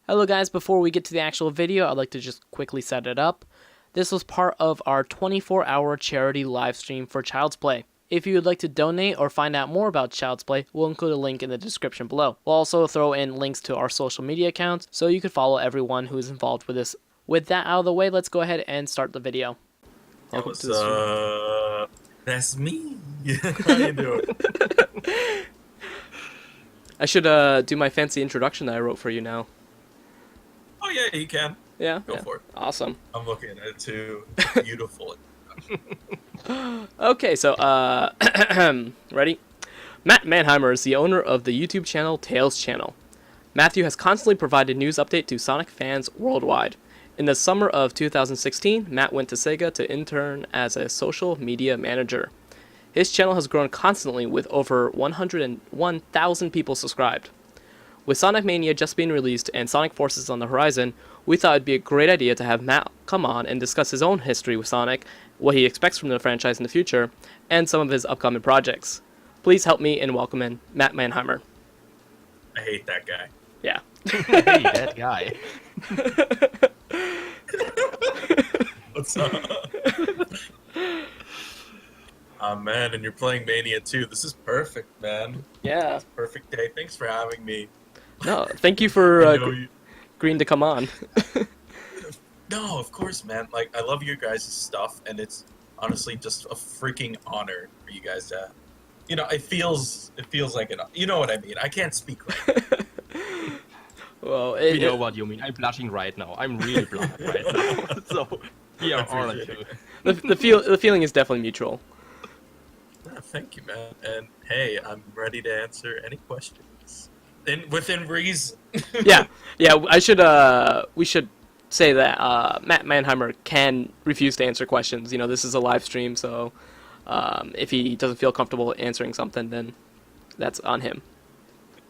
Hello guys, before we get to the actual video, I'd like to just quickly set it up. This was part of our 24-hour charity live stream for Child's Play. If you would like to donate or find out more about Child's Play, we'll include a link in the description below. We'll also throw in links to our social media accounts so you can follow everyone who is involved with this. With that out of the way, let's go ahead and start the video. Welcome to the stream. That's me. How you doing? I should do my fancy introduction that I wrote for you now. Oh yeah, you can. Yeah? Go for it. Awesome. I'm looking at it too. Beautiful. Okay, so, ready? Matt Mannheimer is the owner of the YouTube channel Tales Channel. Matthew has constantly provided news update to Sonic fans worldwide. In the summer of 2016, Matt went to Sega to intern as a social media manager. His channel has grown constantly with over 101,000 people subscribed. With Sonic Mania just being released and Sonic Forces on the horizon, we thought it'd be a great idea to have Matt come on and discuss his own history with Sonic, what he expects from the franchise in the future, and some of his upcoming projects. Please help me in welcoming Matt Mannheimer. I hate that guy. Yeah. Hey, that guy. What's up? Oh man, and you're playing Mania too. This is perfect, man. Yeah. Perfect day. Thanks for having me. No, thank you for agreeing to come on. No, of course, man. Like, I love your guys' stuff, and it's honestly just a freaking honor for you guys to, you know, it feels like an, you know what I mean. I can't speak right now. Well, We know what you mean. I'm blushing right now. I'm really blushing right now. So, we are honored to. the feeling is definitely mutual. Thank you, man. And hey, I'm ready to answer any questions. Within reason. Yeah. We should say that Matt Mannheimer can refuse to answer questions. You know, this is a live stream, so if he doesn't feel comfortable answering something, then that's on him.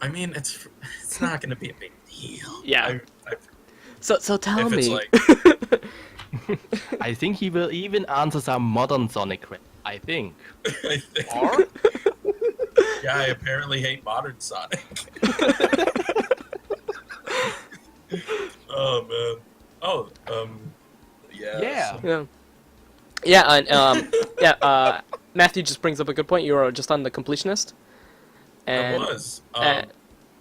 I mean, it's not going to be a big deal. Yeah. So tell me. Like... I think he will even answer some modern Sonic questions. I think. I think. Or? Yeah, I apparently hate modern Sonic. Oh man. Oh, yeah. Yeah, Matthew just brings up a good point. You were just on the completionist. And I was.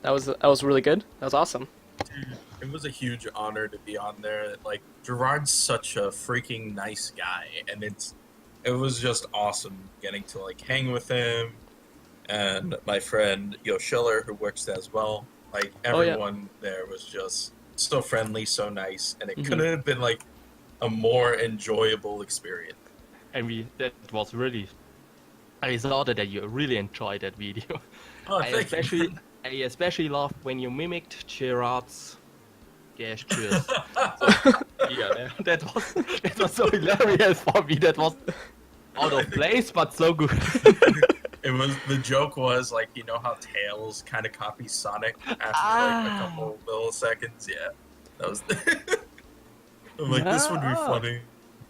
that was really good. That was awesome. Dude, it was a huge honor to be on there. Like, Gerard's such a freaking nice guy, and it was just awesome getting to like hang with him, and my friend Yo Schiller, who works there as well. Like, everyone there was just so friendly, so nice, and it couldn't have been like a more enjoyable experience. And that was really. I thought that you really enjoyed that video. Oh, I especially loved when you mimicked Gerard's gestures. Yeah, that was so hilarious for me. That was out of place, but so good. The joke was like, you know how Tails kind of copies Sonic after like a couple milliseconds. Yeah, that was. I'm like, this would be funny.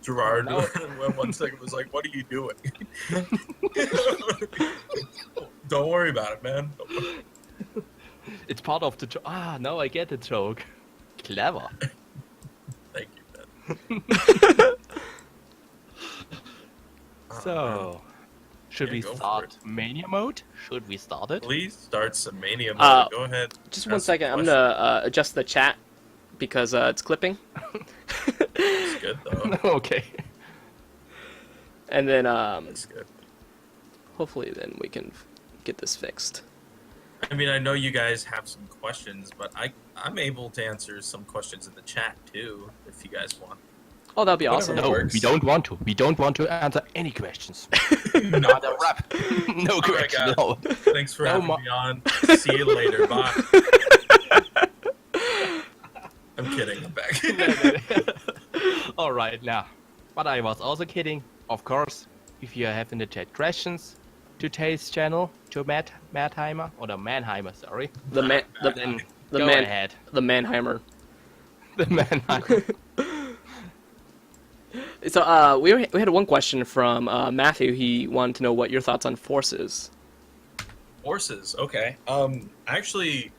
Gerard, when 1 second was like, "What are you doing?" Don't worry about it, man. It's part of the joke. Now I get the joke. Clever. Thank you, man. So, should we start Mania mode? Should we start it? Please start some Mania mode. Go ahead. Just 1 second. I'm gonna adjust the chat because it's clipping. It's good though. Okay. And then That's good. hopefully then we can get this fixed. I mean, I know you guys have some questions, but I'm able to answer some questions in the chat too, if you guys want. Oh, that'd be awesome. No, works. we don't want to. We don't want to answer any questions. Not a rap. No questions. No. Thanks for having me on. See you later. Bye. I'm kidding. I'm back. All right, now. But I was also kidding. Of course, if you have in the chat questions to Tails channel, to Mannheimer, or the Mannheimer, sorry. The Mannheimer. Ahead. The Mannheimer. The Mannheimer. So we had one question from Matthew. He wanted to know what your thoughts on Forces. Forces, okay. Actually,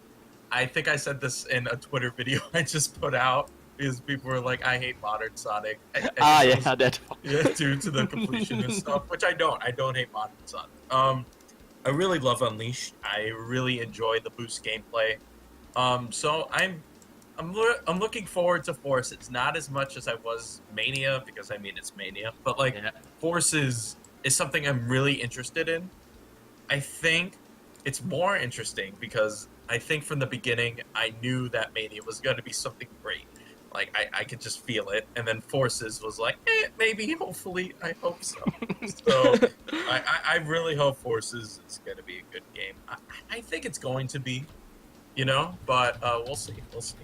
I think I said this in a Twitter video I just put out because people were like, "I hate modern Sonic." I think it was- that. yeah, due to the completion and stuff, which I don't. I don't hate modern Sonic. I really love Unleashed. I really enjoy the boost gameplay. So I'm looking forward to Force. It's not as much as I was Mania because I mean it's Mania, but like Force is something I'm really interested in. I think it's more interesting because I think from the beginning I knew that Mania was going to be something great. Like I could just feel it, and then Forces was like, maybe, hopefully, I hope so. So I really hope Forces is going to be a good game. I think it's going to be, but we'll see. We'll see.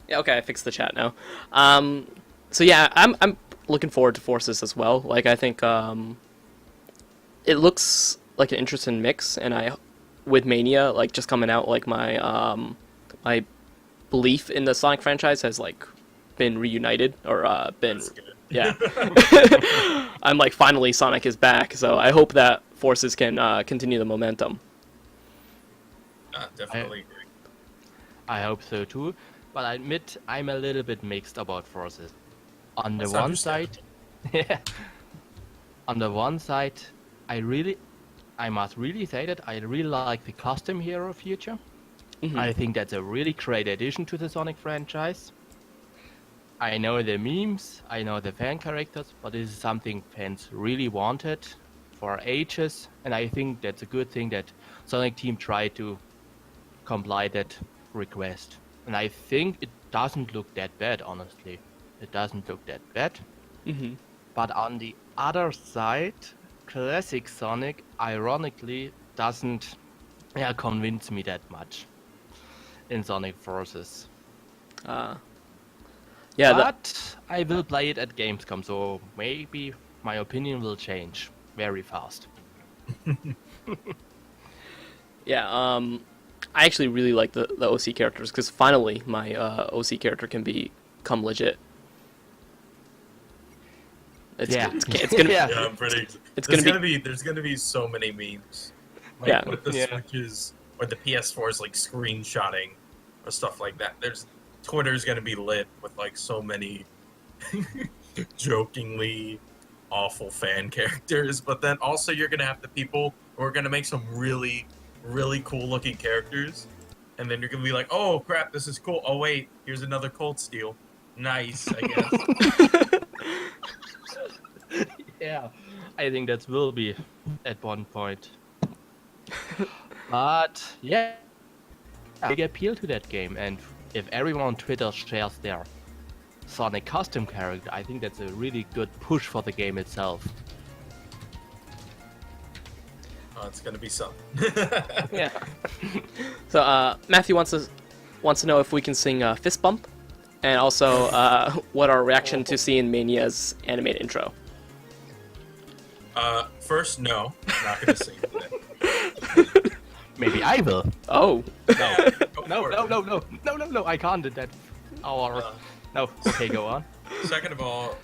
Yeah, okay, I fixed the chat now. So yeah, I'm looking forward to Forces as well. Like I think it looks like an interesting mix, and with Mania like just coming out, like my belief in the Sonic franchise has like been reunited or been That's good. yeah. I'm like finally Sonic is back, so I hope that Forces can continue the momentum. Definitely agree. I hope so too, but I admit I'm a little bit mixed about Forces. On the That's one side, yeah. On the one side, I must really say that I really like the custom hero feature. Mhm. I think that's a really great addition to the Sonic franchise. I know the memes, I know the fan characters, but this is something fans really wanted for ages, and I think that's a good thing that Sonic Team tried to comply that request. And I think it doesn't look that bad, honestly. It doesn't look that bad. Mhm. But on the other side, classic Sonic ironically doesn't convince me that much in Sonic Forces. Yeah, But I will play it at Gamescom, so maybe my opinion will change very fast. yeah. I actually really like the OC characters because finally my OC character can become legit. It's gonna Yeah. Yeah, I'm pretty. It's There's gonna be- there's gonna be so many memes. Like Yeah. with the Yeah. switches or the PS4 is like screenshotting or stuff like that. Twitter's gonna be lit with like so many jokingly awful fan characters, but then also you're gonna have the people who are gonna make some really, really cool looking characters, and then you're gonna be like, oh crap, this is cool. Oh wait, here's another Cold Steel. Nice, I guess. Yeah, I think that will be at one point. But yeah, big appeal to that game, and if everyone on Twitter shares their Sonic custom character, I think that's a really good push for the game itself. Oh, it's gonna be something. yeah. So Matthew wants to know if we can sing Fist Bump, and also what our reaction to seeing Mania's animated intro. First, no, I'm not gonna sing today. Maybe I will. Oh. No, Go no, for it. no, no, no, no, no, no, I can't do that. Our no. Okay, go on. Second of all,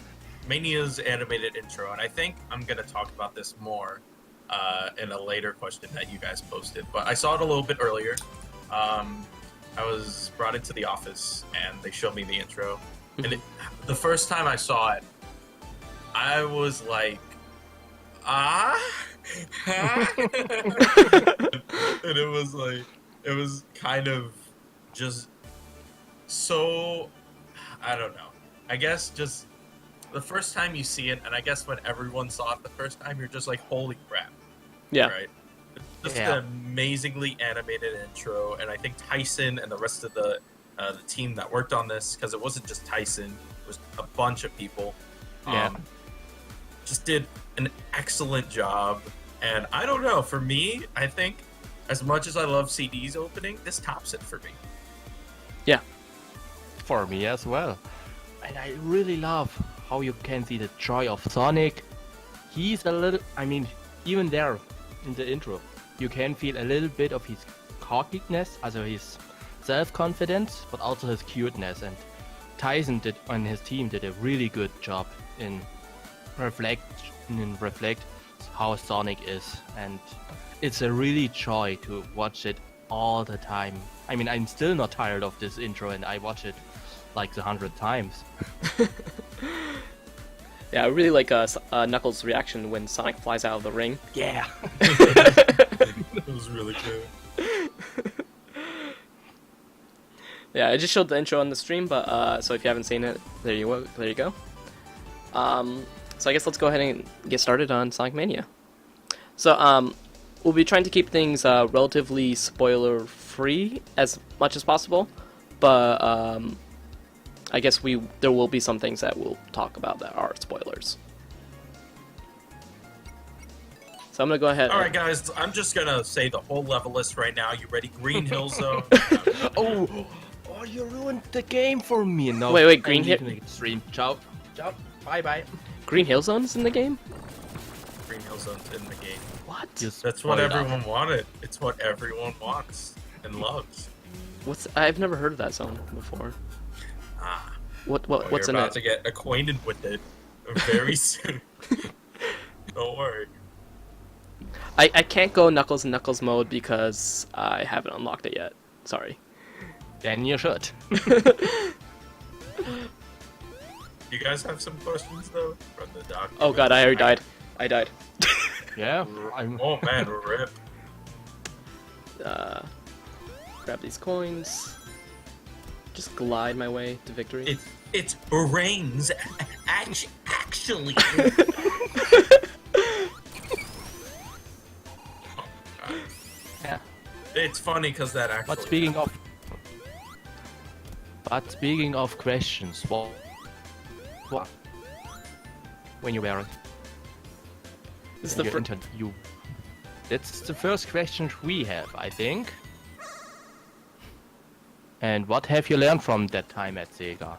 Mania's animated intro, and I think I'm gonna talk about this more in a later question that you guys posted. But I saw it a little bit earlier. I was brought into the office, and they showed me the intro. And the first time I saw it, I was like, and it was kind of just so, I don't know. I guess just the first time you see it, and I guess when everyone saw it the first time, you're just like, holy crap. Yeah. Right? Just Yeah. an amazingly animated intro, and I think Tyson and the rest of the team that worked on this, because it wasn't just Tyson, it was a bunch of people, Yeah. just did an excellent job. And I don't know, for me, I think as much as I love CD's opening, this tops it for me. Yeah. For me as well. And I really love how you can see the joy of Sonic. He's a little, I mean, even there in the intro, you can feel a little bit of his cockiness, also his self-confidence, but also his cuteness. And Tyson and his team did a really good job in reflect how Sonic is, and it's a really joy to watch it all the time. I mean, I'm still not tired of this intro, and I watch it like 100 times. Yeah, I really like Knuckles' reaction when Sonic flies out of the ring. Yeah. It was really good. Yeah, I just showed the intro on the stream, but so if you haven't seen it, there you go. So I guess let's go ahead and get started on Sonic Mania. So we'll be trying to keep things relatively spoiler-free as much as possible, but I guess there will be some things that we'll talk about that are spoilers. So I'm gonna go ahead. All right, guys. I'm just gonna say the whole level list right now. You ready? Green Hill Zone. Oh, you ruined the game for me. No. Wait, Green Hill. Stream. Ciao. Bye. Green Hill Zone's in the game? Green Hill Zone's in the game. What? That's what everyone wanted. It's what everyone wants and loves. I've never heard of that zone before. What's You're in it? about to get acquainted with it very soon. Don't worry. I can't go Knuckles and Knuckles mode because I haven't unlocked it yet. Sorry. Then you should. You guys have some questions though from the doc? Oh god, I already died. I died. Yeah. Oh man, rip. Grab these coins. Just glide my way to victory. It's brains. Actually. Yeah. It's funny because that actually. But speaking of questions, what? When you were This is the first. That's the first question we have, I think. And what have you learned from that time at Sega?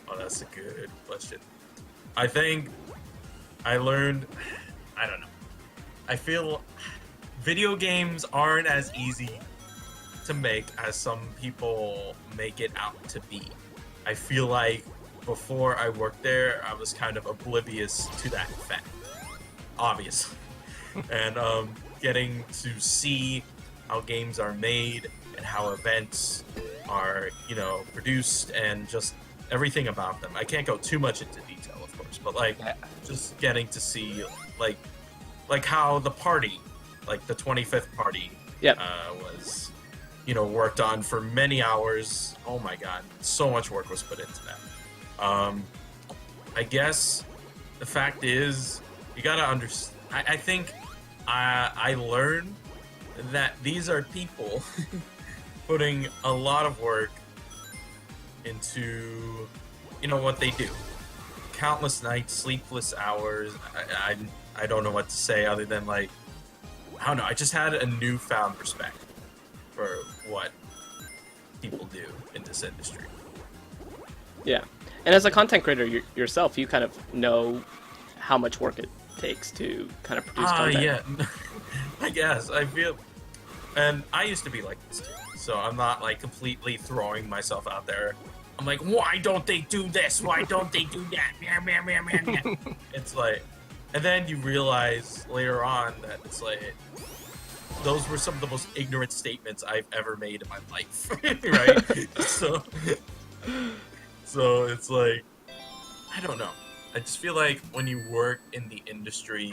Oh, that's a good question. I think I learned. I don't know. I feel video games aren't as easy to make as some people make it out to be. I feel like before I worked there, I was kind of oblivious to that fact, obviously. And getting to see how games are made and how events are, produced and just everything about them. I can't go too much into detail, of course, but just getting to see like how the party, like the 25th party, was, worked on for many hours. Oh my god, so much work was put into that. I guess the fact is, you gotta understand. I think I learned that these are people putting a lot of work into, what they do. Countless nights, sleepless hours. I don't know what to say other than I don't know. I just had a newfound respect for what people do in this industry. Yeah, and as a content creator yourself, you kind of know how much work it takes to kind of produce content. Yeah. I guess I feel, and I used to be like this too. So I'm not completely throwing myself out there. I'm like, why don't they do this? Why don't they do that? It's and then you realize later on that it's those were some of the most ignorant statements I've ever made in my life, right? So it's I don't know. I just feel like when you work in the industry,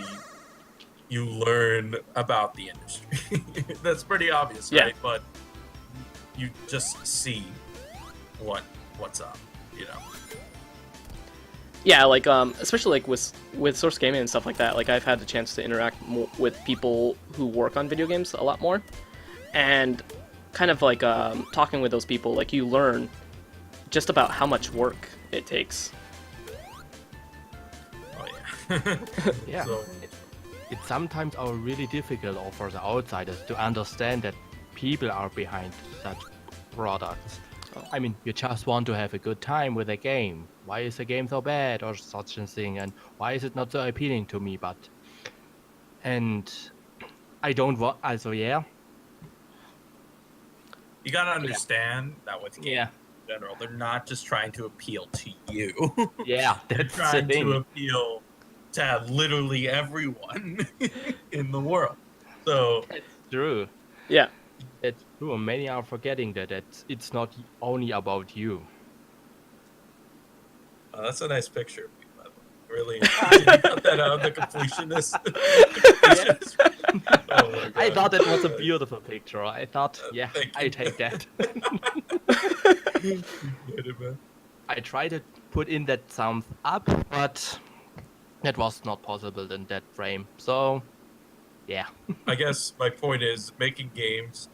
you learn about the industry. That's pretty obvious, right? But you just see what's up, Yeah, especially with Source Gaming and stuff like that. I've had the chance to interact with people who work on video games a lot more, and kind of talking with those people, you learn just about how much work it takes. Oh yeah. Yeah. So, it's sometimes really difficult for the outsiders to understand that people are behind such products. I mean, you just want to have a good time with a game. Why is the game so bad or such a thing, and why is it not so appealing to me? And I don't want. Also, yeah. You gotta understand that with games in general, they're not just trying to appeal to you. Yeah, They're that's trying the thing. to appeal to literally everyone in the world. So It's true. Yeah. It's true. Many are forgetting that it's not only about you. that's a nice picture of me, by the way. Really, did you cut that out? The completionist. Yeah. Oh my god! I thought that was a beautiful picture. I thought, yeah, Thank I you. take that. You get it, man. I tried to put in that thumbs up, but that was not possible in that frame. So, yeah. I guess my point is making games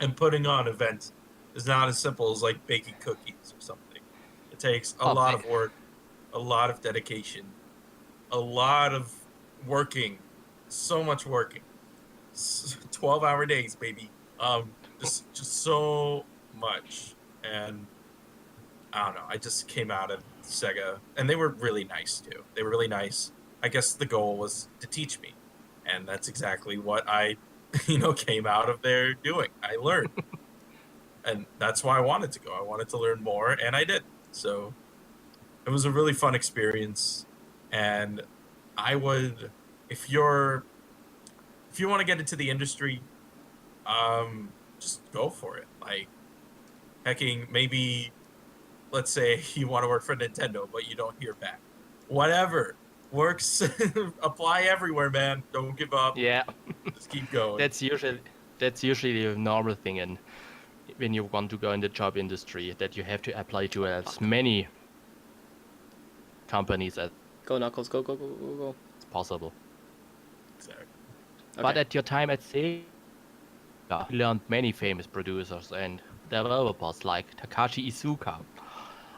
and putting on events is not as simple as like baking cookies or something. It takes a lot of work, a lot of dedication, a lot of working, so much working. 12-hour days, baby. Just so much. And I don't know. I just came out of Sega, and they were really nice too. They were really nice. I guess the goal was to teach me, and that's exactly what I, came out of there doing. I learned, and that's why I wanted to go. I wanted to learn more, and I did. So it was a really fun experience, and I would, if you want to get into the industry, just go for it. Like, hecking, maybe, let's say you want to work for Nintendo, but you don't hear back. Whatever works. Apply everywhere, man. Don't give up. Yeah. Just keep going. That's usually a normal thing in when you want to go in the job industry, that you have to apply to as many companies as Go Knuckles, go, go, go, go, go. possible. Exactly. Okay. But at your time at Sega, you learned many famous producers and developers like Takashi Iizuka.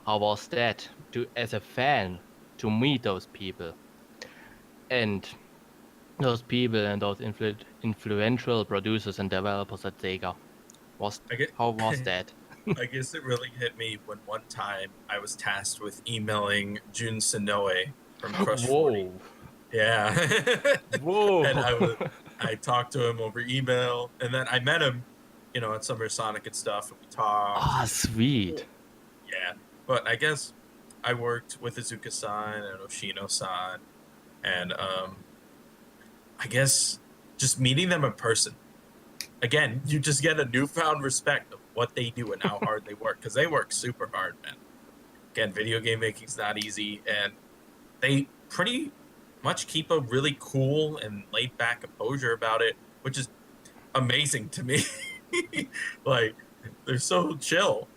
How was that as a fan, to meet those people? And those people and those influential producers and developers at Sega. How was that? I guess it really hit me when one time I was tasked with emailing Jun Sonoe from Crush 40. Yeah. Whoa! And I talked to him over email, and then I met him, at Summer Sonic and stuff, and we talked. Ah, sweet. Yeah. But I guess I worked with Izuka-san and Oshino-san, and I guess just meeting them in person. Again, you just get a newfound respect of what they do and how hard they work, because they work super hard, man. Again, video game making's not easy, and they pretty much keep a really cool and laid back composure about it, which is amazing to me. Like, they're so chill.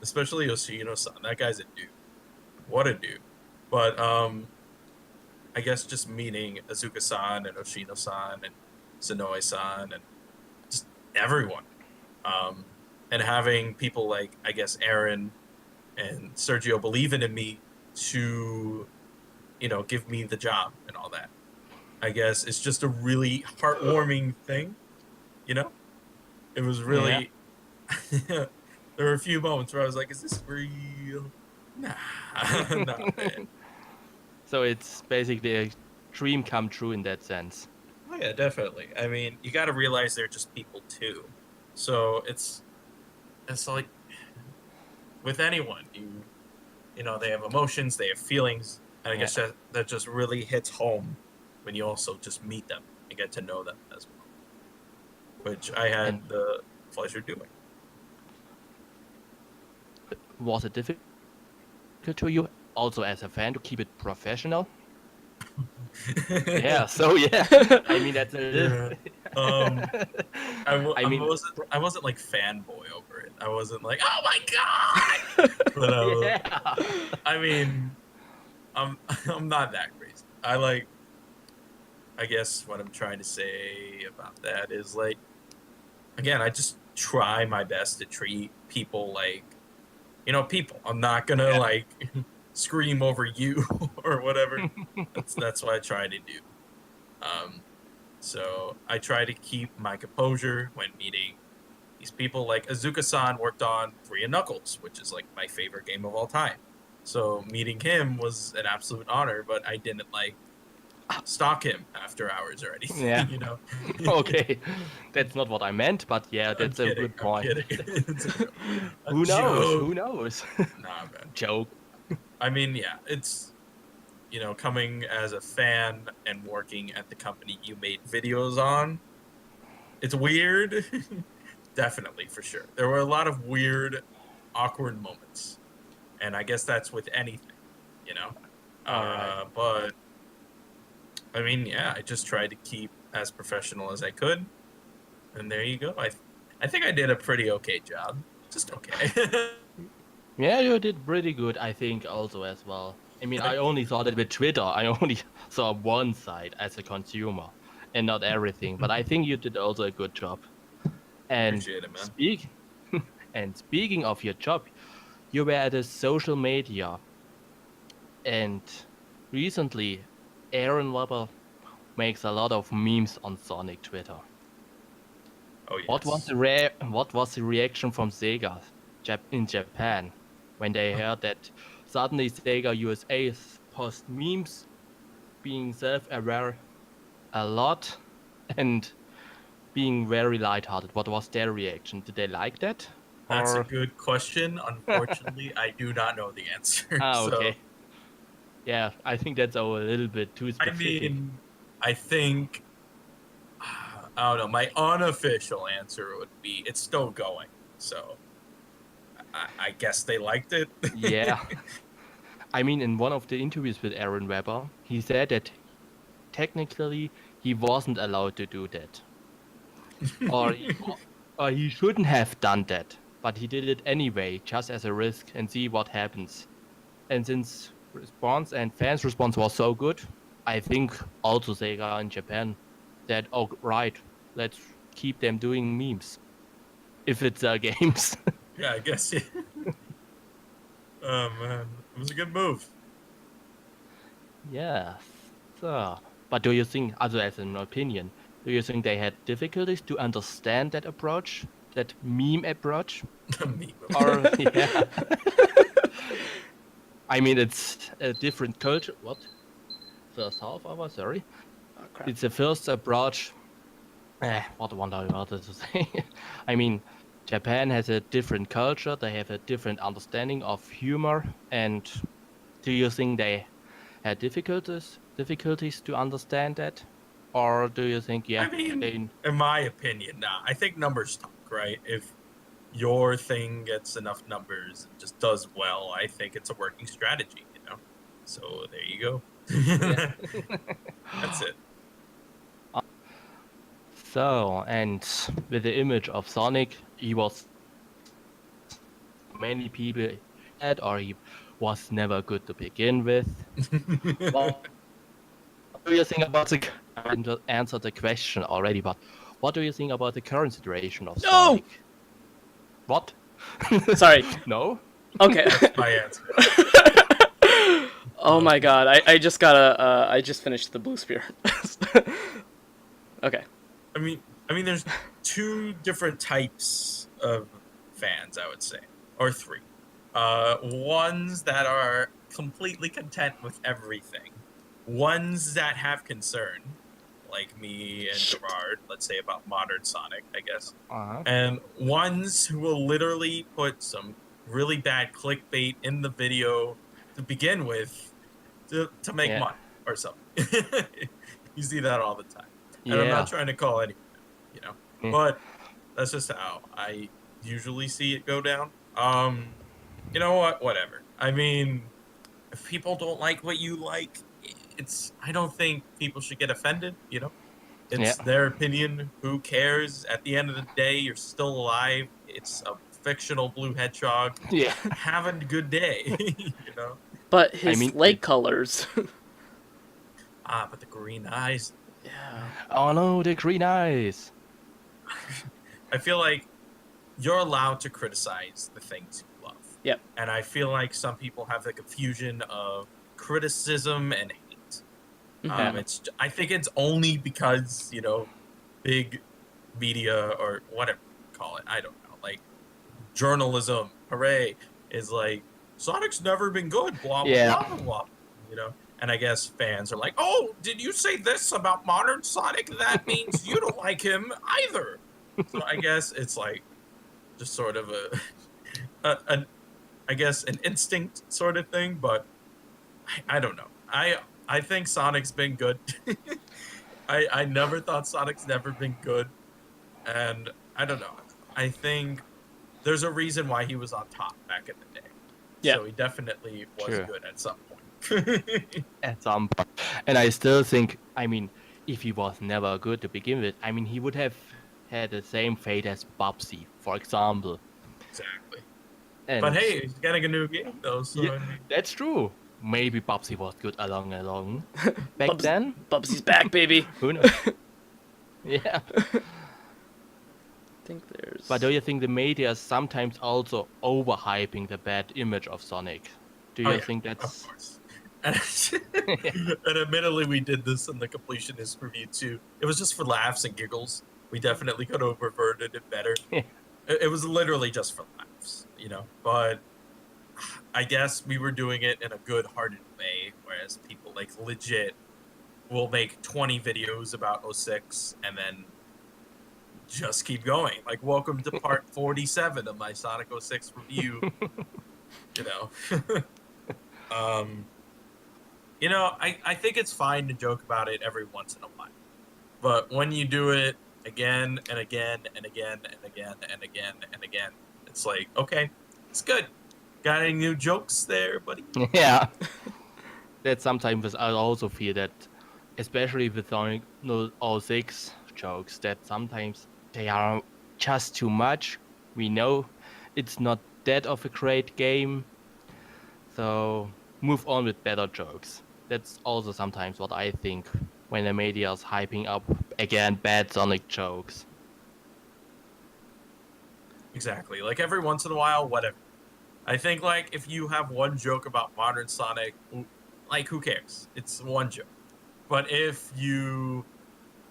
Especially Yoshino-san. That guy's a dude. What a dude. But I guess just meeting Azuka-san and Oshino-san and Sonoe-san and just everyone. And having people like, I guess, Aaron and Sergio believing in me to, give me the job and all that. I guess it's just a really heartwarming thing, It was really... Yeah. There were a few moments where I was like, is this real? Nah, not man. So it's basically a dream come true in that sense. Oh, yeah, definitely. I mean, you got to realize they're just people too. So it's like with anyone, they have emotions, they have feelings, and I guess that just really hits home when you also just meet them and get to know them as well, which I had the pleasure doing. Was it difficult to you, also as a fan, to keep it professional? Yeah. So yeah. I mean, that's a I wasn't like fanboy over it. I wasn't like, oh my god. But I mean, I'm not that crazy. I guess what I'm trying to say about that is, like, again, I just try my best to treat people like, people. I'm not gonna like scream over you or whatever. That's what I try to do. So I try to keep my composure when meeting these people. Like Azuka-san worked on 3 and Knuckles, which is like my favorite game of all time. So meeting him was an absolute honor, but I didn't like stalk him after hours or anything. Yeah. Okay, that's not what I meant, but yeah, that's a good point. Who knows? Who knows? Nah, man. Joke. I mean, yeah, it's coming as a fan and working at the company you made videos on, it's weird. Definitely, for sure. There were a lot of weird, awkward moments. And I guess that's with anything, you know? All right. But, I mean, yeah, I just tried to keep as professional as I could. And there you go. I think I did a pretty okay job. Just okay. Yeah, you did pretty good, I think, also as well. I mean, I only saw that with Twitter. I only saw one side as a consumer and not everything. But I think you did also a good job. And Appreciate it, man. speaking of your job, you were at a social media, and recently, Aaron Weber makes a lot of memes on Sonic Twitter. Oh, yes. What was the reaction from Sega in Japan when they heard that suddenly Sega USA post memes being self-aware a lot and being very lighthearted? What was their reaction? Did they like that? That's a Or good question. Unfortunately, I do not know the answer. So, okay. Yeah, I think that's a little bit too I specific. mean, I think, I don't know. My unofficial answer would be it's still going. So, I guess they liked it. Yeah. I mean, in one of the interviews with Aaron Weber, he said that technically he wasn't allowed to do that. or, he, or he shouldn't have done that. But he did it anyway, just as a risk, and see what happens. And since response and fans' response was so good, I think also Sega in Japan said, "Oh, right, let's keep them doing memes if it's games." Yeah, I guess. Yeah. Oh man, it was a good move. Yes. So, but do you think, also as an opinion, do you think they had difficulties to understand that approach, that meme approach? Meme. Or yeah, I mean it's a different culture. What? First half hour, sorry. Oh, crap. It's the first approach. What one I wanted to say. I mean, Japan has a different culture. They have a different understanding of humor. And do you think they had difficulties to understand that, or do you think I mean, in my opinion, nah. I think numbers talk, right? If your thing gets enough numbers and just does well, I think it's a working strategy, So there you go. Yeah. That's it. So, and with the image of Sonic, he was many people had, or he was never good to begin with. What do you think about the? I didn't answer the question already, but what do you think about the current situation of No! Sonic? What? Sorry. No? Okay. That's my answer. Oh my god, I just I just finished the blue spear. Okay. I mean, there's two different types of fans, I would say, or three. Ones that are completely content with everything. Ones that have concern, like me and Gerard, let's say about modern Sonic, I guess. Uh-huh. And ones who will literally put some really bad clickbait in the video to begin with to make money or something. You see that all the time. And I'm not trying to call anyone out, but that's just how I usually see it go down. You know what? Whatever. I mean, if people don't like what you like, I don't think people should get offended, It's their opinion. Who cares? At the end of the day, you're still alive. It's a fictional blue hedgehog. Yeah. Have a good day, But his leg colors. But the green eyes. Yeah. Oh no, the green eyes. I feel like you're allowed to criticize the things you love. Yep. And I feel like some people have the confusion of criticism and hate. I think it's only because, big media or whatever you call it, I don't know, like journalism, hooray, is like, Sonic's never been good, blah, blah, blah, blah, blah, And I guess fans are like, oh, did you say this about modern Sonic? That means you don't like him either. So I guess it's like just sort of I guess an instinct sort of thing, but I don't know. I think Sonic's been good. I never thought Sonic's never been good, and I don't know. I think there's a reason why he was on top back in the day. Yeah. So he definitely was Sure. good at some point. At some point. And I still think, I mean, if he was never good to begin with, I mean, he would have had the same fate as Bubsy, for example. Exactly. And But hey, he's getting a new game though, so yeah, I mean, that's true. Maybe Bubsy was good along back Bubs- then. Bubsy's back, baby. Who knows? Yeah. I think there's. But do you think the media is sometimes also overhyping the bad image of Sonic? Do you oh, yeah, think of that's course. And admittedly, we did this in the completionist review too. It was just for laughs and giggles. We definitely could have reverted it better. Yeah. It was literally just for laughs, you know. But I guess we were doing it in a good-hearted way, whereas people like legit will make 20 videos about 06 and then just keep going. Like, welcome to part 47 of my Sonic 06 review. You know. You know, I think it's fine to joke about it every once in a while. But when you do it again and again and again and again and again and again, it's like, okay, it's good. Got any new jokes there, buddy? Yeah. That sometimes I also feel that, especially with Sonic 06 jokes, that sometimes they are just too much. We know it's not that of a great game, so move on with better jokes. That's also sometimes what I think when the media is hyping up again bad Sonic jokes. Exactly. Like every once in a while, whatever. I think like if you have one joke about modern Sonic, like who cares? It's one joke. But if you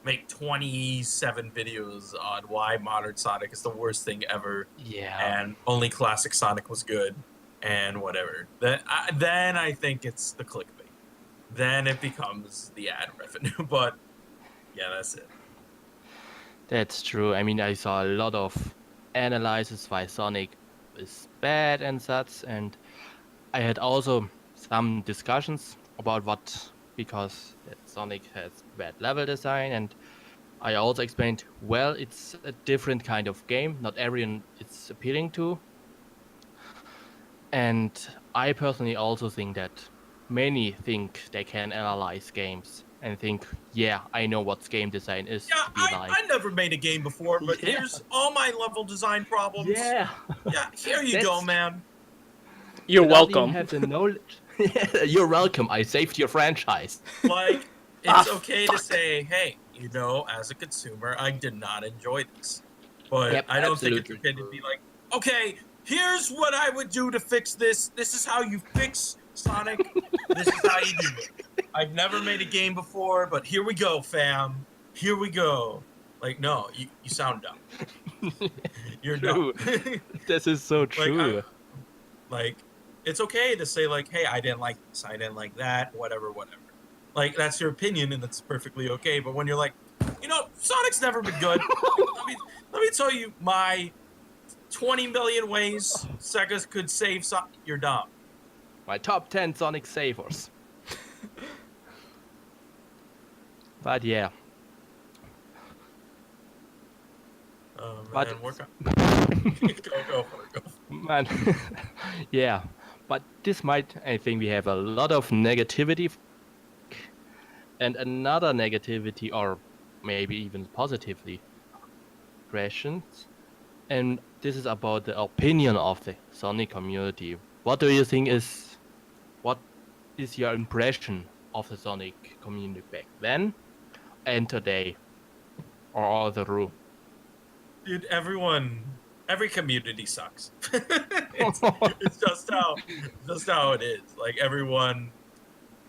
make 27 videos on why modern Sonic is the worst thing ever, Yeah. and only classic Sonic was good, and whatever, then I think it's the clickbait. Then it becomes the ad revenue. But yeah, that's it. That's true. I mean, I saw a lot of analysis why Sonic is bad and such, and I had also some discussions about what, because that Sonic has bad level design, and I also explained, well, it's a different kind of game, not everyone it's appealing to. And I personally also think that many think they can analyze games and think, yeah, I know what game design is Yeah, to be like. I never made a game before, but Yeah. here's all my level design problems. Yeah. Yeah, here you go, That's- man. You're Without even welcome. have the knowledge. You're welcome. I saved your franchise. Like, it's Ah, okay fuck. to say, hey, you know, as a consumer, I did not enjoy this. But Yep, I don't think it's absolutely okay to be like, okay, here's what I would do to fix this. This is how you fix Sonic. This is how you do it. I've never made a game before, but here we go, fam. Here we go. Like, no, you sound dumb. You're True. dumb. This is so true. Like, it's okay to say, like, hey, I didn't like this, I didn't like that, whatever. Like, that's your opinion, and that's perfectly okay. But when you're like, you know, Sonic's never been good. let me tell you my 20 million ways Sega could save Sonic. You're dumb. My top 10 Sonic savers. But yeah. Man, But- work on. go for it. Go. Man, yeah, but this might, I think we have a lot of negativity and another negativity, or maybe even positively, questions. And this is about the opinion of the Sonic community. What do you think what is your impression of the Sonic community back then and today? Or all the room? Dude, every community sucks. it's just how it is. Like everyone,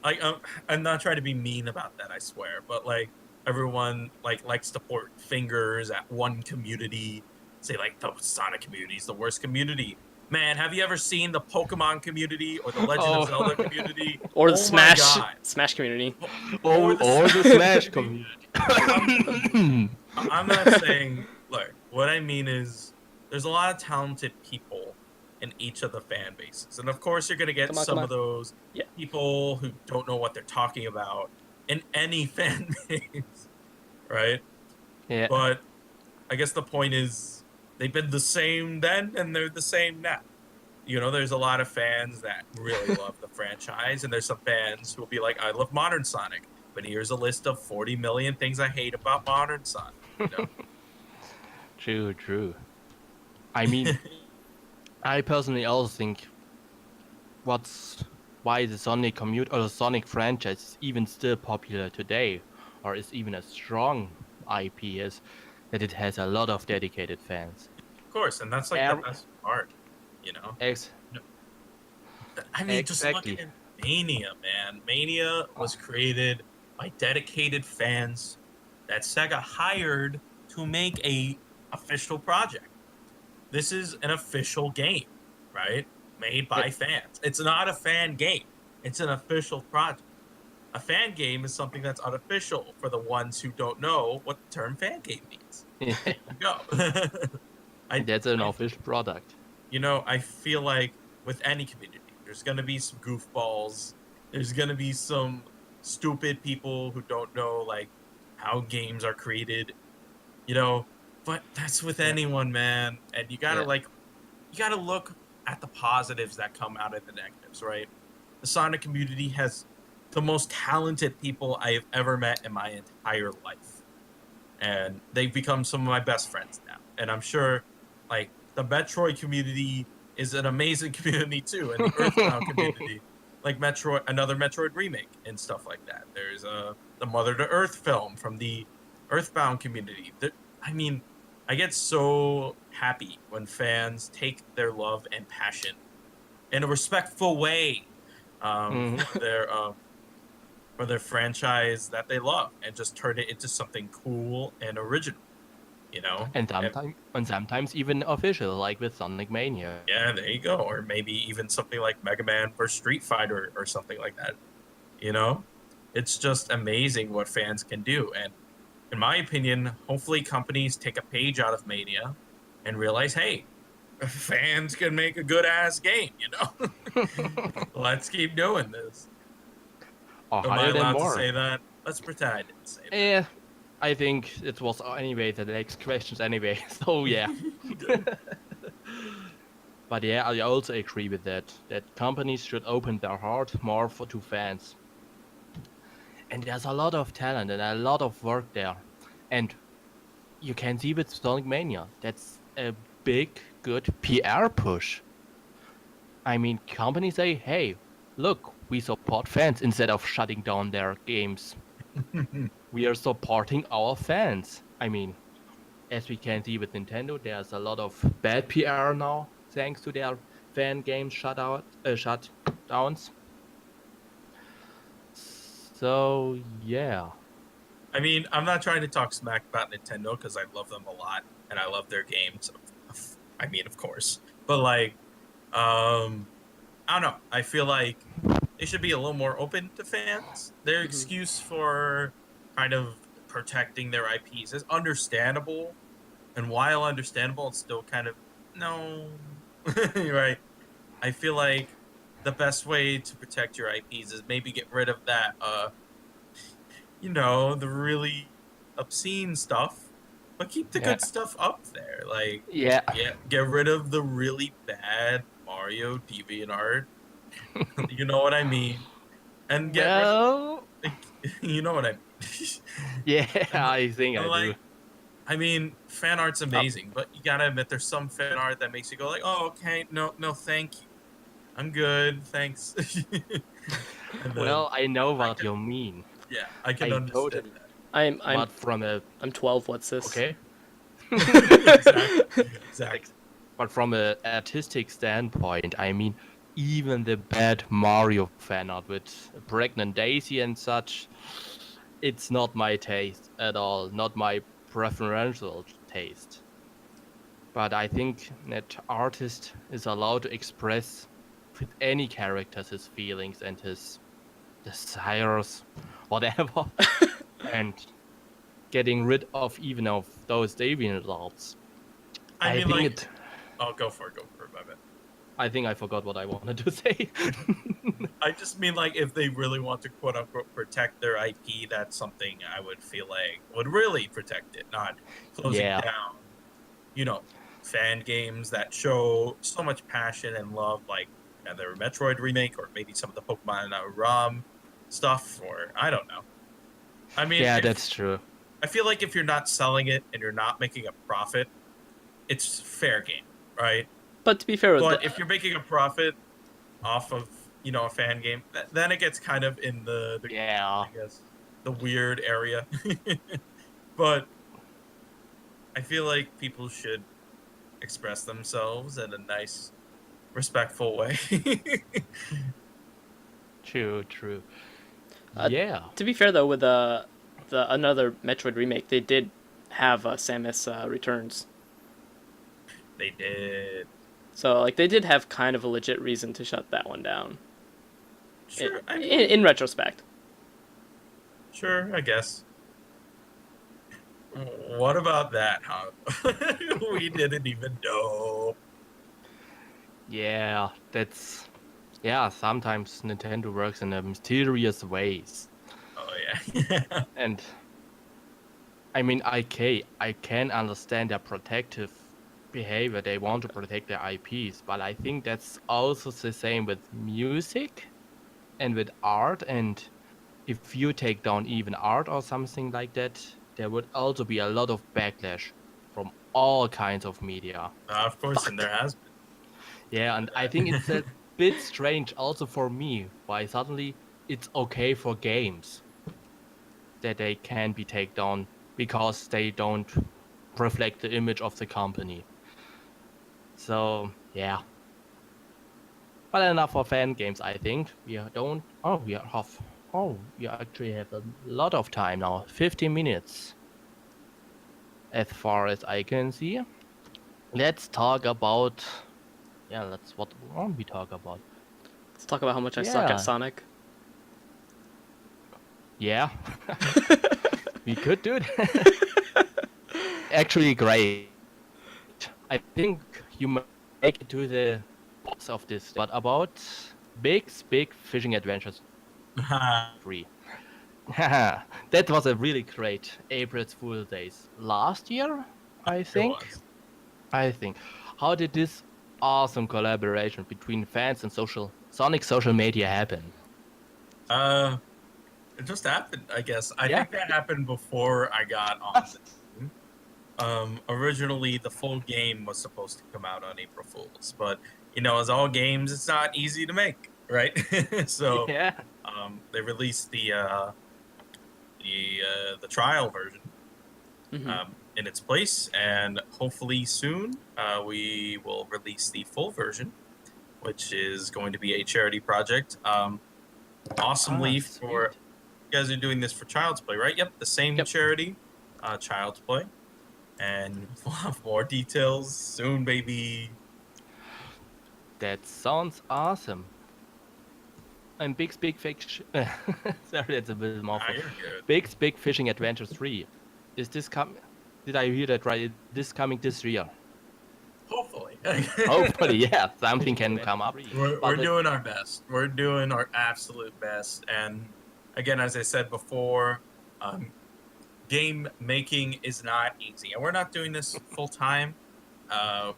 like I'm not trying to be mean about that, I swear, but like everyone likes to point fingers at one community, say like the Sonic community is the worst community. Man, have you ever seen the Pokemon community or the Legend of Zelda community? Or the Oh my God. Smash community. Or the Smash community. I'm not saying, look, what I mean is there's a lot of talented people in each of the fan bases. And of course, you're going to get Come on, some come of those Yeah. people who don't know what they're talking about in any fan base, right? Yeah. But I guess the point is they've been the same then and they're the same now. There's a lot of fans that really love the franchise, and there's some fans who will be like, I love Modern Sonic, but here's a list of 40 million things I hate about Modern Sonic. True. I mean, I personally also think why the Sonic commute or the Sonic franchise is even still popular today, or is even a strong IP, is that it has a lot of dedicated fans. Of course, and that's like the Ev- best part, you know? Ex- I mean, just look exactly. at Mania, man. Mania was created by dedicated fans that Sega hired to make a official project. This is an official game, right? Made Yeah. by fans. It's not a fan game. It's an official project. A fan game is something that's unofficial for the ones who don't know what the term fan game means. There you go. That's an I official product. I feel like with any community, there's gonna be some goofballs. There's gonna be some stupid people who don't know like how games are created. But that's with Yeah. anyone, man. And you gotta Yeah. you gotta look at the positives that come out of the negatives, right? The Sonic community has the most talented people I have ever met in my entire life. And they've become some of my best friends now. And I'm sure like the Metroid community is an amazing community too, and the Earthbound community, like another Metroid remake and stuff like that. There's the Mother to Earth film from the Earthbound community. I mean, I get so happy when fans take their love and passion in a respectful way Mhm. for their franchise that they love and just turn it into something cool and original. And sometimes even official, like with Sonic Mania. Yeah, there you go. Or maybe even something like Mega Man vs. Street Fighter or something like that. It's just amazing what fans can do. And in my opinion, hopefully companies take a page out of Mania and realize, hey, fans can make a good ass game, Let's keep doing this. Or Am I higher than allowed to more. say that? Let's pretend I didn't say that. Eh, I think it was anyway the next questions anyway. So yeah. But yeah, I also agree with that companies should open their heart more to fans. And there's a lot of talent and a lot of work there. And you can see with Sonic Mania, that's a big, good PR push. I mean, companies say, hey, look, we support fans instead of shutting down their games. We are supporting our fans. I mean, as we can see with Nintendo, there's a lot of bad PR now, thanks to their fan game shutdowns. So yeah. I mean, I'm not trying to talk smack about Nintendo because I love them a lot and I love their games. I mean, of course, but like, I don't know. I feel like they should be a little more open to fans. Their excuse for kind of protecting their IPs is understandable, and while understandable, it's still kind of no, right? I feel like the best way to protect your IPs is maybe get rid of that the really obscene stuff, but keep the Yeah. good stuff up there. Like, Yeah. get rid of the really bad Mario DeviantArt. You know what I mean? And get rid of, Well, you know what I mean? yeah, and, I think and I do. like, I mean, fan art's amazing, but you gotta admit there's some fan art that makes you go like, oh, okay, no, thank you. I'm good, thanks. And then, Well, I know what you mean. yeah, I can I understand totally. that. But from a I'm 12. What's this? okay. Exactly. But from a artistic standpoint, I mean, even the bad Mario fan art with a pregnant Daisy and such, it's not my taste at all. Not my preferential taste. But I think that artist is allowed to express with any characters his feelings and his desires, whatever, and getting rid of even of those deviant thoughts. I mean, think like, it. oh, go for it, my bad. I think I forgot what I wanted to say. I just mean like if they really want to quote unquote protect their IP, that's something I would feel like would really protect it, not closing Yeah. down, you know, fan games that show so much passion and love, like either Metroid remake or maybe some of the Pokemon ROM stuff, or I don't know. I mean, Yeah, if, that's true. I feel like if you're not selling it and you're not making a profit, it's fair game, right? But to be fair, But if you're making a profit off of a fan game, then it gets kind of in the Yeah. I guess the weird area. But I feel like people should express themselves in a nice, respectful way. True, true. Uh, Yeah. to be fair though, with the another Metroid remake, they did have Samus Returns. They did. So like they did have kind of a legit reason to shut that one down. Sure, I mean, In retrospect. sure, I guess. What about that, huh? We didn't even know. Yeah, that's... Yeah, sometimes Nintendo works in a mysterious ways. Oh yeah. And I mean, I can understand their protective behavior. They want to protect their IPs, but I think that's also the same with music and with art. And if you take down even art or something like that, there would also be a lot of backlash from all kinds of media. Of course, and there has been. Yeah, and I think it's a bit strange also for me why suddenly it's okay for games that they can be taken down because they don't reflect the image of the company. So yeah. But enough for fan games, I think. We actually have a lot of time now. 15 minutes. As far as I can see. Let's talk about... Yeah, that's what we talk about. Let's talk about how much I suck Yeah. at Sonic. Yeah. We could do it. Actually, great. I think you might make it to the boss of this. But about Big Fishing Adventures 3. That was a really great April Fool's Days last year, I think. was. I think. How did this awesome collaboration between fans and Sonic social media happen? It just happened, I guess. I Yeah. think that happened before I got on the team. Originally, the full game was supposed to come out on April Fools, but as all games, it's not easy to make, right? So Yeah. they released the trial version in its place, and hopefully soon we will release the full version, which is going to be a charity project. Awesomely for Sweet. you guys are doing this for Child's Play, right? Yep, the same Yep. charity, Child's Play, and we'll have more details soon, baby. That sounds awesome. And Big Fish. Sorry, that's a bit more. Ah, you're good. Big Fishing Adventure 3. Is this coming? Did I hear that right? Is this coming this year? Hopefully. Hopefully, yeah, something can come up. We're doing our best. We're doing our absolute best. And again, as I said before, game making is not easy. And we're not doing this full time.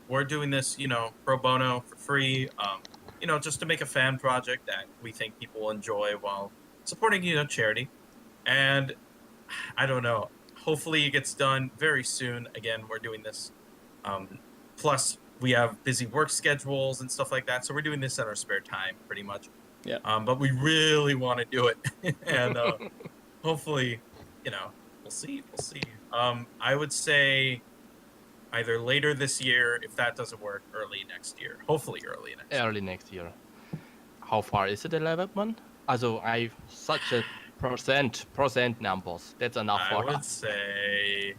We're doing this, pro bono for free, just to make a fan project that we think people will enjoy while supporting, charity. And I don't know. Hopefully it gets done very soon. Again, we're doing this. Plus, we have busy work schedules and stuff like that. So we're doing this in our spare time, pretty much. Yeah. But we really want to do it. And hopefully, we'll see. We'll see. I would say either later this year, if that doesn't work, early next year. Hopefully early next year. Early next year. How far is the development? Also, I such a percent numbers. That's enough I for would us. say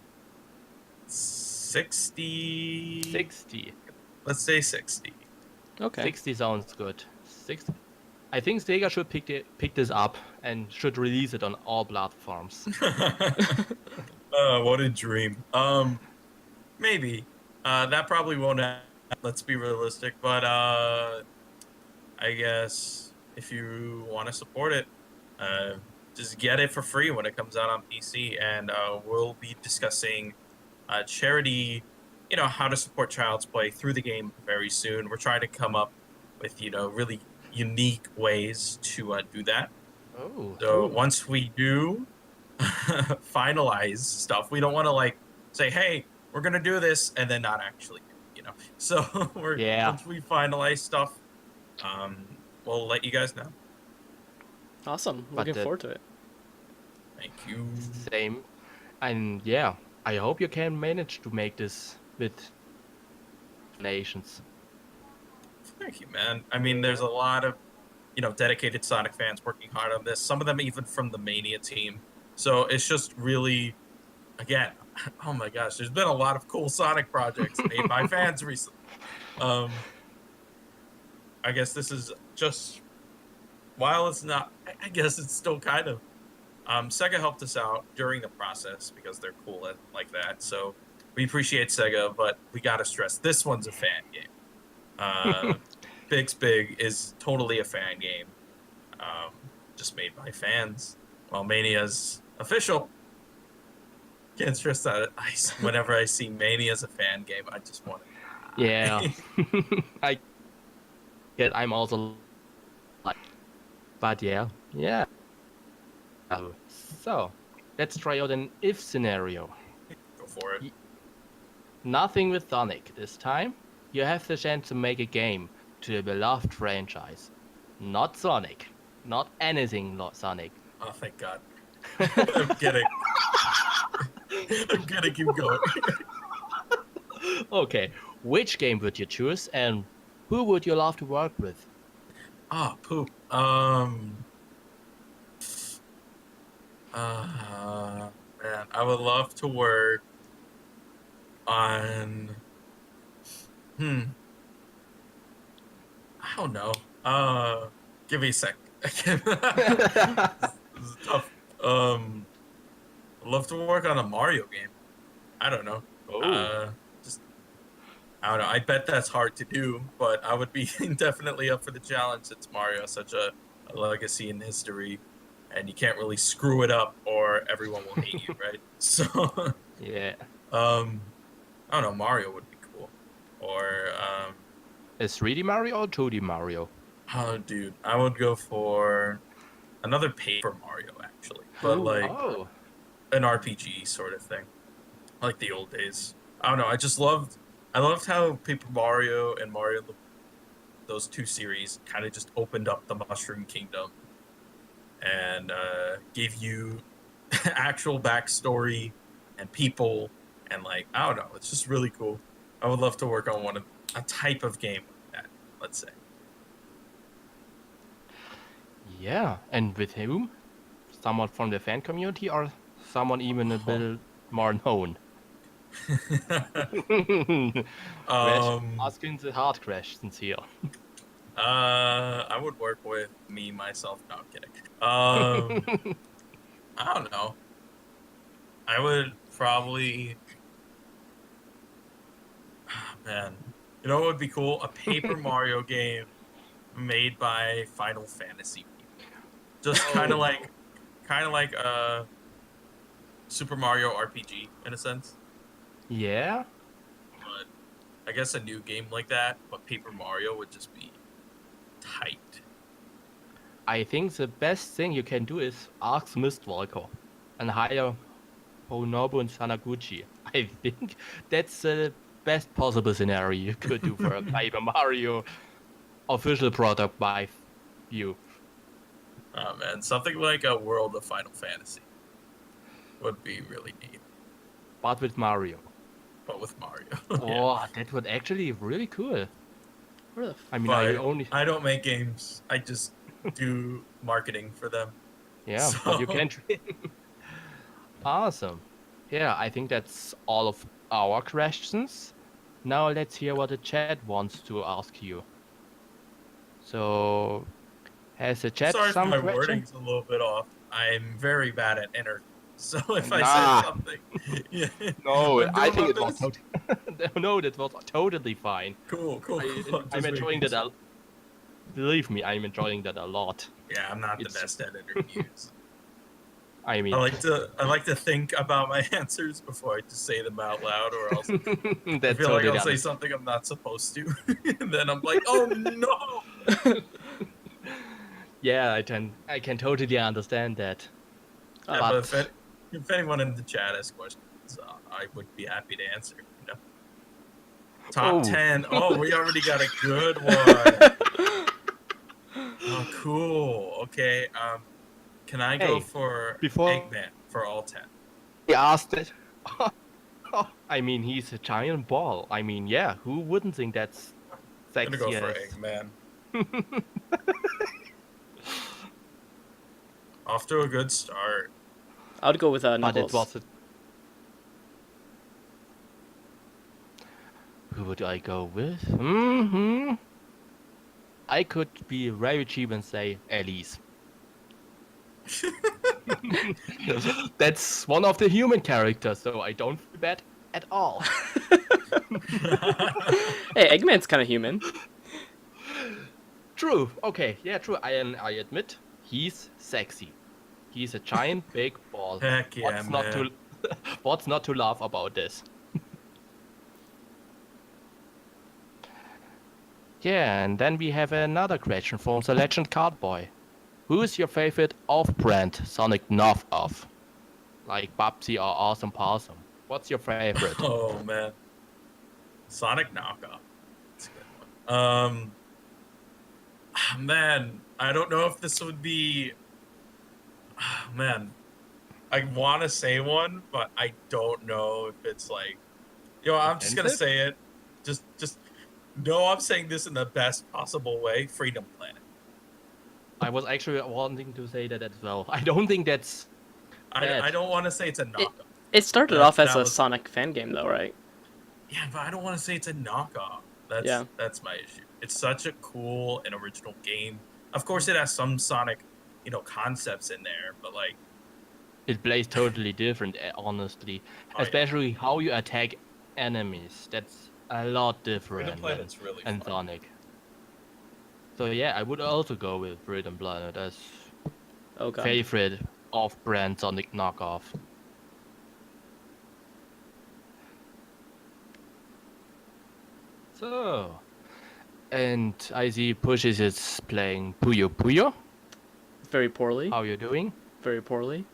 60. 60. Let's say 60. Okay. 60 sounds good. 60. I think Sega should pick this up and should release it on all platforms. What a dream. Maybe. That probably won't Let's be realistic, but I guess if you want to support it, uh, just get it for free when it comes out on PC, and we'll be discussing charity, how to support Child's Play through the game very soon. We're trying to come up with, really unique ways to do that. Oh, So cool. once we do finalize stuff, we don't want to like say, "Hey, we're gonna do this," and then not actually do it. So Yeah, once we finalize stuff, we'll let you guys know. Awesome. but Looking the forward to it. Thank you. same. And yeah, I hope you can manage to make this with donations. Thank you, man. I mean, there's a lot of dedicated Sonic fans working hard on this. Some of them even from the Mania team. So it's just really, again, oh my gosh, there's been a lot of cool Sonic projects made by fans recently. Um, I guess this is just, while it's not, I guess it's still kind of. Sega helped us out during the process because they're cool like that. So we appreciate Sega, but we gotta stress this one's a fan game. Big's Big is totally a fan game, um, just made by fans. While Mania's official. Can't stress that. Whenever I see Mania as a fan game, I just want to Yeah, die. I get. I'm also like, but yeah. So let's try out an if scenario. Go for it. Nothing with Sonic this time. You have the chance to make a game to a beloved franchise. Not Sonic. Not anything not Sonic. Oh, thank God. I'm kidding. I'm gonna keep going. Okay, which game would you choose and who would you love to work with? Ah, poop. Man, I would love to work on. Hmm. I don't know. Give me a sec. This is tough. I'd love to work on a Mario game. I don't know. Oh, Just I don't know. I bet that's hard to do, but I would be definitely up for the challenge since Mario is such a legacy in history, and you can't really screw it up or everyone will hate you, right? So, yeah. um, I don't know. Mario would be cool, or A 3D Mario or 2D Mario? oh, dude, I would go for another Paper Mario actually, but Ooh. like Oh, an RPG sort of thing, like the old days. I don't know. I loved how Paper Mario and those two series kind of just opened up the Mushroom Kingdom and gave you actual backstory and people and like I don't know, it's just really cool. I would love to work on a type of game like that. Let's say. yeah. And with whom? Someone from the fan community or someone even a Oh. bit more known? um, Asking the hard questions here. I would work with me myself. No, I'm kidding. I don't know. I would probably. Man, what would be cool? A Paper Mario game made by Final Fantasy people. Just Oh. kind of like a Super Mario RPG in a sense. Yeah, But I guess a new game like that, but Paper Mario would just be tight. I think the best thing you can do is ask Mistwalker and hire Honobu and Sanaguchi. I think that's the best possible scenario you could do for a Paper Mario official product by you. Oh man, something like a World of Final Fantasy would be really neat, But with Mario. but with Mario. Yeah. Oh, that would actually be really cool. Where the I mean, I But only. I don't make games. I just do marketing for them. Yeah, but you So can. Awesome. Yeah, I think that's all of our questions. Now let's hear what the chat wants to ask you. So, has the chat sorry if some my question? wording's a little bit off. I'm very bad at So if I Nah. said something, yeah, No, I'm I doing think my it was best. no, that was totally fine. Cool. I'm Just enjoying making that. sure. Believe me, I'm enjoying that a lot. Yeah, I'm not the It's, best at interviews. I I mean, like to think about my answers before I just say them out loud, or else I that's feel like totally I'll say understand. something I'm not supposed to, and then I'm like, oh no. Yeah, I can totally understand that. Yeah, but But if anyone in the chat has questions, I would be happy to answer. You know? Top oh, 10. Oh, we already got a good one. Oh, cool. Okay. Can I go hey, for before Eggman for all 10? he asked it, I mean, he's a giant ball. I mean, yeah, who wouldn't think that's I'm gonna go sexy for as? Eggman. Off to a good start. I would go with But it Knuckles. was. Who would I go with? I could be very cheap and say Elise. That's one of the human characters, so I don't feel bad at all. Hey, Eggman's kind of human. True. Okay. Yeah. True. I admit he's sexy. He's a giant big ball. Heck yeah, What's not man. to What's not to laugh about this? Yeah, and then we have another question from the Legend Cardboy. Who is your favorite off-brand Sonic knockoff? Like Babsy or Awesome Possum? What's your favorite? Oh man. Sonic knockoff. That's a good one. Man, I don't know if this would be. Man, I want to say one, but I don't know if it's like. I'm just gonna Offensive? say it. Just. No, I'm saying this in the best possible way. Freedom Planet. I was actually wanting to say that as well. I don't think that's bad. I don't want to say it's a knockoff. It started off as That a was. Sonic fan game, though, right? Yeah, but I don't want to say it's a knockoff. Yeah. That's my issue. It's such a cool and original game. Of course, it has some Sonic, concepts in there, but like, It plays totally different, honestly. oh yeah, Especially how you attack enemies. That's a lot Freedom different than Planet's really fun. Sonic. So yeah, I would also go with Freedom Planet as Oh god. favorite off-brand Sonic knockoff. So, and I see Pushes is playing Puyo Puyo. Very poorly. How you doing? Very poorly.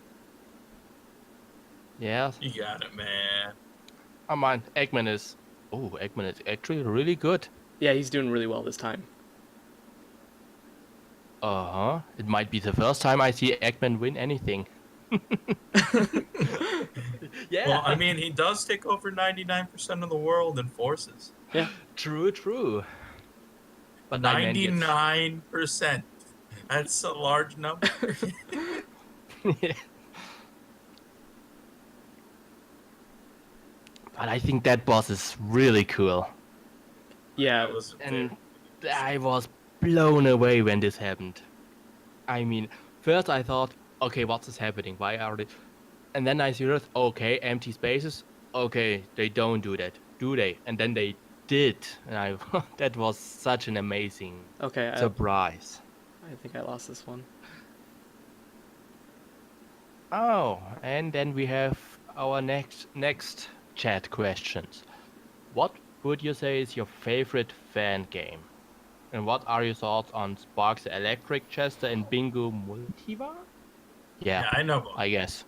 Yeah, You got it, man. come on. Eggman is actually really good. Yeah, he's doing really well this time. Uh-huh. It might be the first time I see Eggman win anything. Yeah. Well, I mean, he does take over 99% of the world in forces. Yeah. True. But I meant it's- 99%. That's a large number. But I think that boss is really cool. Yeah. That was And I was blown away when this happened. I mean, first I thought, okay, what's this happening? Why are they? And then I realized, okay, empty spaces. Okay, they don't do that, do they? And then they did, and that was such an amazing Okay. surprise. I think I lost this one. Oh, and then we have our next chat questions. What would you say is your favorite fan game? And what are your thoughts on Sparks Electric Chester and Bingo Multivar? Yeah, I know. I guess.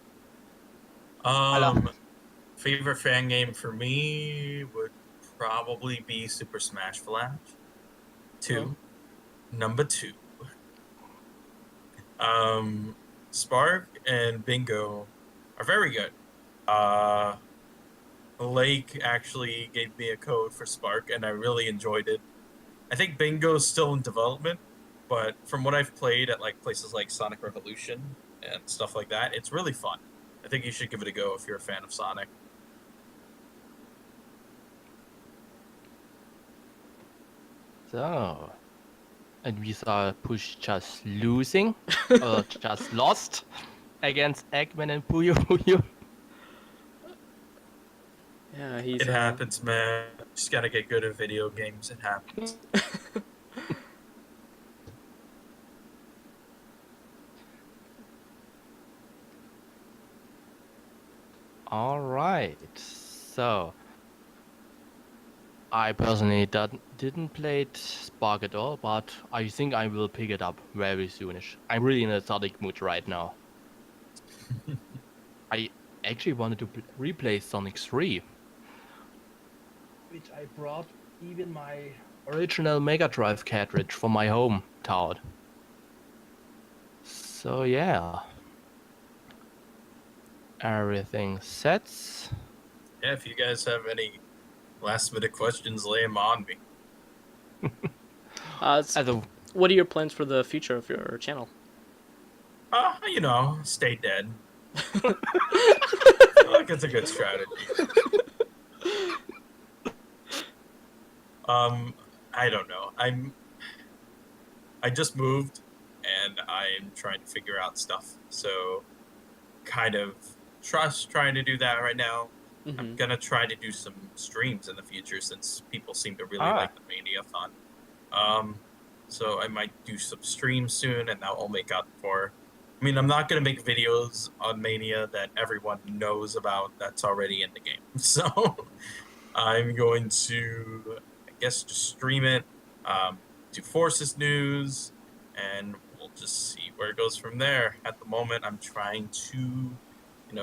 Favorite fan game for me would probably be Super Smash Flash 2. Number 2. Spark and Bingo are very good. Lake actually gave me a code for Spark, and I really enjoyed it. I think Bingo's still in development, but from what I've played at like places like Sonic Revolution and stuff like that, it's really fun. I think you should give it a go if you're a fan of Sonic. So, and we saw Push just losing, or just lost. against Eggman and Puyo Puyo. Yeah, he's. It happens, man. Just gotta get good at video games. It happens. All right. So I personally didn't play Spark at all, but I think I will pick it up very soonish. I'm really in a Sonic mood right now. I actually wanted to replay Sonic 3, which I brought even my original Mega Drive cartridge from my hometown. So yeah, everything sets. Yeah, if you guys have any last minute questions, lay them on me. As a, What are your plans for the future of your channel? Stay dead. I feel like it's a good strategy. I don't know. I just moved and I'm trying to figure out stuff. So kind of trying to do that right now. I'm gonna try to do some streams in the future since people seem to really like the Mania-thon. So I might do some streams soon and that will make up for. I mean, I'm not gonna make videos on Mania that everyone knows about that's already in the game. So I'm going to, I guess, just stream it, do Forces news, and we'll just see where it goes from there. At the moment, I'm trying to,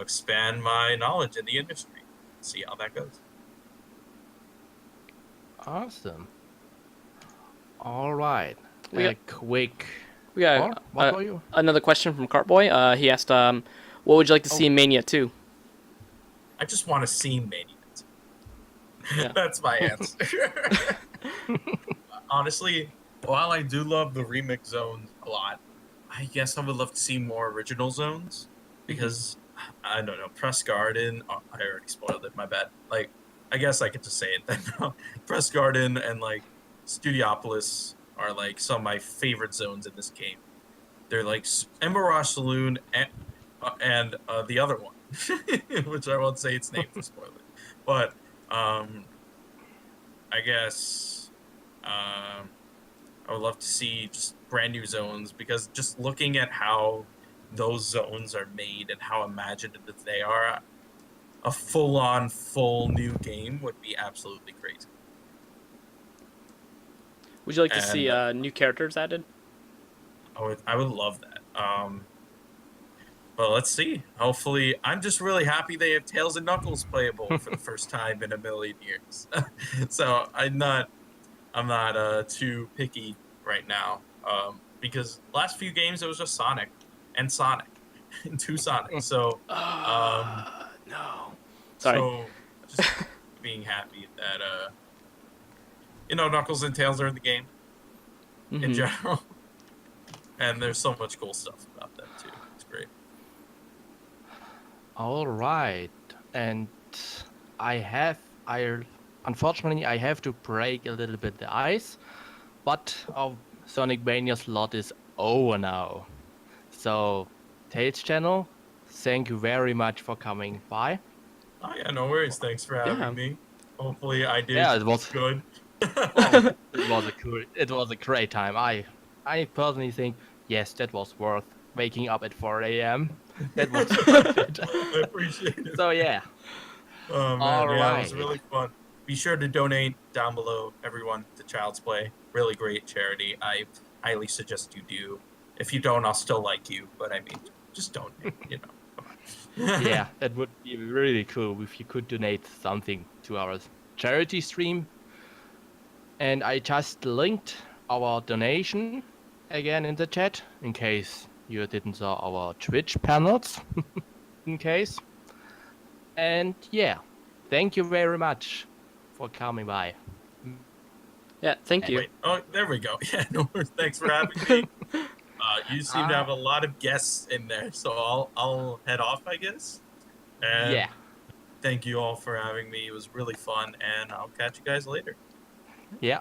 expand my knowledge in the industry. See how that goes. awesome. All right. We got- Quick. We got what were you? another question from Cartboy. He asked, "What would you like to see in Mania 2?" I just want to see Mania. Yeah. That's my answer. Honestly, while I do love the remix zones a lot, I guess I would love to see more original zones because I don't know, Press Garden. Oh, I already spoiled it. My bad. Like, I guess I could just say it then. Press Garden and like Studiopolis are like some of my favorite zones in this game. They're like Mirage Saloon and the other one, which I won't say its name for spoiler. But I guess I would love to see just brand new zones because just looking at how those zones are made and how imaginative they are, a full-on, full new game would be absolutely crazy. Would you like to see new characters added? I would love that. But let's see. Hopefully, I'm just really happy they have Tails and Knuckles playable for the first time in a million years. So I'm not too picky right now. Because last few games it was just Sonic and two Sonic. So No. Sorry. So just being happy that Knuckles and Tails are in the game in general. And there's so much cool stuff about them too. It's great. All right, and unfortunately I have to break a little bit the ice, but our Sonic Mania slot is over now. So, Tails channel, thank you very much for coming by. Oh yeah, no worries. Thanks for having me. Hopefully I did. Yeah, it was good. It was a great time. I personally think yes, that was worth waking up at 4 a.m. That was worth it. I appreciate it. So yeah. Oh man, All yeah, right. it was really fun. Be sure to donate down below, everyone, to Child's Play. Really great charity. I highly suggest you do. If you don't, I'll still like you. But I mean, just donate. Yeah, that would be really cool if you could donate something to our charity stream. And I just linked our donation again in the chat in case you didn't saw our Twitch panels. In case. And yeah, thank you very much for coming by. Yeah, thank you. Wait, oh, there we go. Yeah, no worries. Thanks for having me. You seem to have a lot of guests in there, so I'll head off, I guess. And yeah. Thank you all for having me. It was really fun, and I'll catch you guys later. Yeah.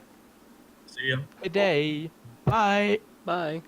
See you. Good day. Bye. Bye.